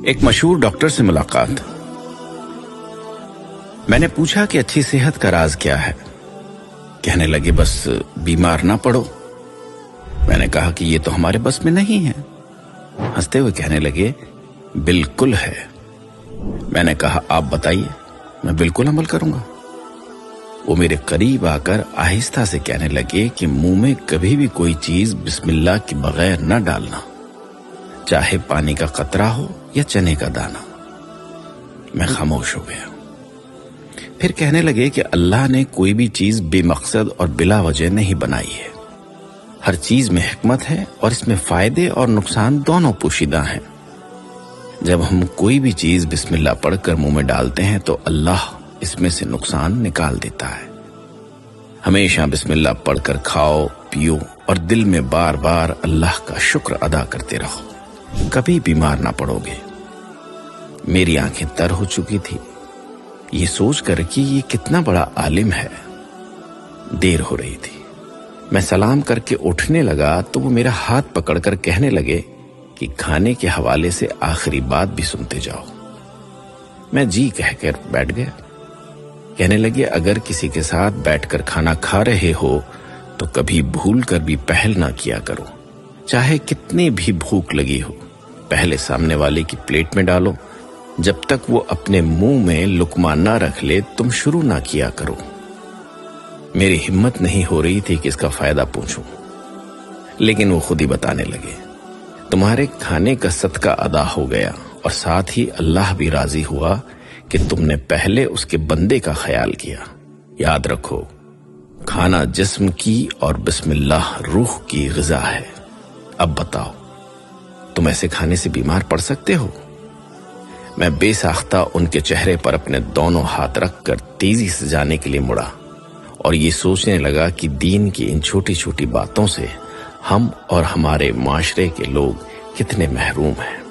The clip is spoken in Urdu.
ایک مشہور ڈاکٹر سے ملاقات۔ میں نے پوچھا کہ اچھی صحت کا راز کیا ہے؟ کہنے لگے بس بیمار نہ پڑو۔ میں نے کہا کہ یہ تو ہمارے بس میں نہیں ہے۔ ہنستے ہوئے کہنے لگے بالکل ہے۔ میں نے کہا آپ بتائیے، میں بالکل عمل کروں گا۔ وہ میرے قریب آ کر آہستہ سے کہنے لگے کہ منہ میں کبھی بھی کوئی چیز بسم اللہ کے بغیر نہ ڈالنا، چاہے پانی کا قطرہ ہو یا چنے کا دانہ۔ میں خاموش ہو گیا۔ پھر کہنے لگے کہ اللہ نے کوئی بھی چیز بے مقصد اور بلا وجہ نہیں بنائی ہے۔ ہر چیز میں حکمت ہے اور اس میں فائدے اور نقصان دونوں پوشیدہ ہیں۔ جب ہم کوئی بھی چیز بسم اللہ پڑھ کر منہ میں ڈالتے ہیں تو اللہ اس میں سے نقصان نکال دیتا ہے۔ ہمیشہ بسم اللہ پڑھ کر کھاؤ پیو اور دل میں بار بار اللہ کا شکر ادا کرتے رہو، کبھی بیمار نہ پڑو گے۔ میری آنکھیں تر ہو چکی تھی، یہ سوچ کر کہ یہ کتنا بڑا عالم ہے۔ دیر ہو رہی تھی، میں سلام کر کے اٹھنے لگا تو وہ میرا ہاتھ پکڑ کر کہنے لگے کہ کھانے کے حوالے سے آخری بات بھی سنتے جاؤ۔ میں جی کہہ کر بیٹھ گیا۔ کہنے لگے اگر کسی کے ساتھ بیٹھ کر کھانا کھا رہے ہو تو کبھی بھول کر بھی پہل نہ کیا کرو، چاہے کتنی بھی بھوک لگی ہو۔ پہلے سامنے والے کی پلیٹ میں ڈالو، جب تک وہ اپنے منہ میں لقمہ نہ رکھ لے تم شروع نہ کیا کرو۔ میری ہمت نہیں ہو رہی تھی کہ اس کا فائدہ پوچھوں، لیکن وہ خود ہی بتانے لگے تمہارے کھانے کا صدقہ ادا ہو گیا اور ساتھ ہی اللہ بھی راضی ہوا کہ تم نے پہلے اس کے بندے کا خیال کیا۔ یاد رکھو، کھانا جسم کی اور بسم اللہ روح کی غذا ہے۔ اب بتاؤ، تم ایسے کھانے سے بیمار پڑ سکتے ہو؟ میں بے ساختہ ان کے چہرے پر اپنے دونوں ہاتھ رکھ کر تیزی سے جانے کے لیے مڑا اور یہ سوچنے لگا کہ دین کی ان چھوٹی چھوٹی باتوں سے ہم اور ہمارے معاشرے کے لوگ کتنے محروم ہیں۔